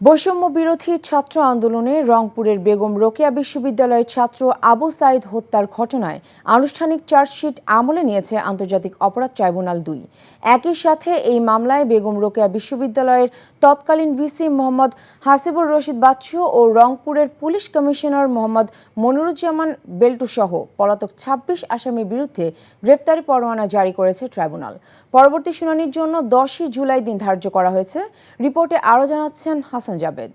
বৈষম্য বিরোধী ছাত্র আন্দোলনে রংপুরের বেগম রোকেয়া বিশ্ববিদ্যালয়ের ছাত্র আবু সাঈদ হত্যার ঘটনায় আনুষ্ঠানিক চার্জশিট আমলে নিয়েছে আন্তর্জাতিক অপরাধ ট্রাইব্যুনাল ২। একই সাথে এই মামলায় বেগম রোকেয়া বিশ্ববিদ্যালয়ের তৎকালীন ভিসি মোহাম্মদ হাসিবুর রশিদ বাচ্চু ও রংপুরের পুলিশ কমিশনার মোহাম্মদ মনিরুজ্জামান বেল্টুসহ পলাতক ২৬ আসামির বিরুদ্ধে গ্রেফতারি পরোয়ানা জারি করেছে ট্রাইব্যুনাল। পরবর্তী শুনানির জন্য ১০ জুলাই দিন ধার্য করা হয়েছে। রিপোর্টে আরও জানাচ্ছেন হাসান জাবেদ।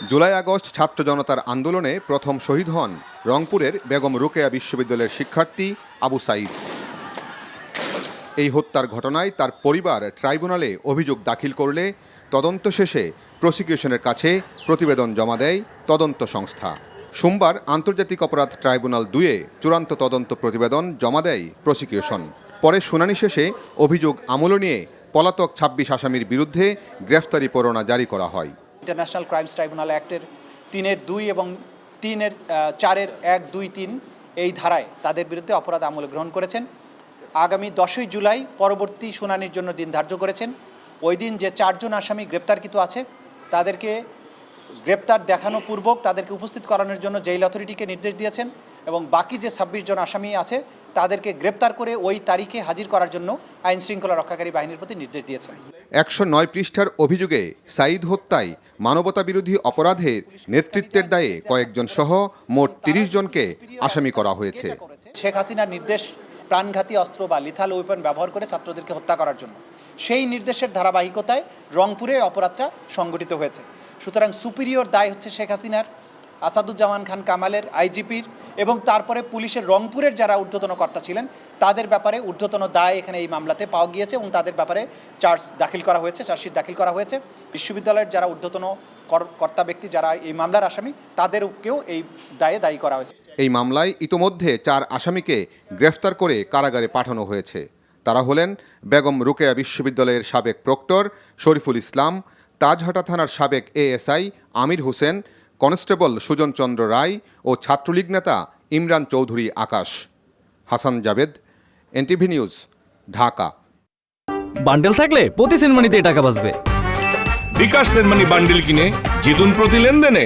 জুলাই আগস্ট ছাত্র জনতার আন্দোলনে প্রথম শহীদ হন রংপুরের বেগম রোকেয়া বিশ্ববিদ্যালয়ের শিক্ষার্থী আবু সাঈদ। এই হত্যার ঘটনায় তার পরিবার ট্রাইব্যুনালে অভিযোগ দাখিল করলে তদন্ত শেষে প্রসিকিউশনের কাছে প্রতিবেদন জমা দেয় তদন্ত সংস্থা। সোমবার আন্তর্জাতিক অপরাধ ট্রাইব্যুনাল ২-এ চূড়ান্ত তদন্ত প্রতিবেদন জমা দেয় প্রসিকিউশন। পরে শুনানি শেষে অভিযোগ আমল নিয়ে পলাতক ২৬ আসামির বিরুদ্ধে গ্রেফতারি পরোয়ানা জারি করা হয়। ইন্টারন্যাশনাল ক্রাইমস ট্রাইব্যুনাল অ্যাক্টের ৩-এর ২ এবং ৩-এর ৪-এর ১, ২, ৩ এই ধারায় তাদের বিরুদ্ধে অপরাধ আমলে গ্রহণ করেছেন। আগামী ১০ই জুলাই পরবর্তী শুনানির জন্য দিন ধার্য করেছেন। ওই দিন যে ৪ জন আসামি গ্রেপ্তারকৃত আছে তাদেরকে গ্রেপ্তার দেখানো পূর্বক তাদেরকে উপস্থিত করানোর জন্য জেল অথরিটিকে নির্দেশ দিয়েছেন এবং বাকি যে ২৬ জন আসামি আছে তাদেরকে গ্রেপ্তার করে ওই তারিখে হাজির করার জন্য আইন শৃঙ্খলা রক্ষাকারী বাহিনীর প্রতি নির্দেশ দিয়েছেন। ১০৯ পৃষ্ঠার অভিযোগে সাঈদ হত্যায় মানবতাবিরোধী অপরাধের নেতৃত্বের দায়ে কয়েকজন সহ মোট ৩০ জনকে আসামি করা হয়েছে। শেখ হাসিনার নির্দেশ প্রাণঘাতী অস্ত্র বা লিথাল ওয়েপন ব্যবহার করে ছাত্রদেরকে হত্যা করার জন্য, সেই নির্দেশের ধারাবাহিকতায় রংপুরে অপরাধটা সংগঠিত হয়েছে। সুতরাং সুপিরিয়র দায় হচ্ছে শেখ হাসিনার, আসাদুজ্জামান খান কামালের, আইজিপির এবং তারপরে পুলিশের রংপুরের যারা ঊর্ধ্বতন কর্তা ছিলেন তাদের ব্যাপারে ঊর্ধ্বতন দায় এখানে এই মামলাতে পাওয়া গিয়েছে এবং তাদের ব্যাপারে চার্জশিট দাখিল করা হয়েছে। বিশ্ববিদ্যালয়ের যারা ঊর্ধ্বতন কর্তা ব্যক্তি যারা এই মামলার আসামি তাদেরকেও এই দায়ে দায়ী করা হয়েছে। এই মামলায় ইতোমধ্যে ৪ আসামিকে গ্রেফতার করে কারাগারে পাঠানো হয়েছে। তারা হলেন বেগম রোকেয়া বিশ্ববিদ্যালয়ের সাবেক প্রক্টর শরীফুল ইসলাম, তাজহাটা থানার সাবেক এএসআই আমির হোসেন, কনস্টেবল সুজন চন্দ্র রায় ও ছাত্রলীগ নেতা ইমরান চৌধুরী আকাশ। Hasan Jabed, NTV news, Dhaka. বান্ডেল থাকলে প্রতি সেনমানিতে টাকা বাঁচবে। বিকাশ সেনমানি বান্ডেল কিনে জিতুন প্রতি লেনদেনে।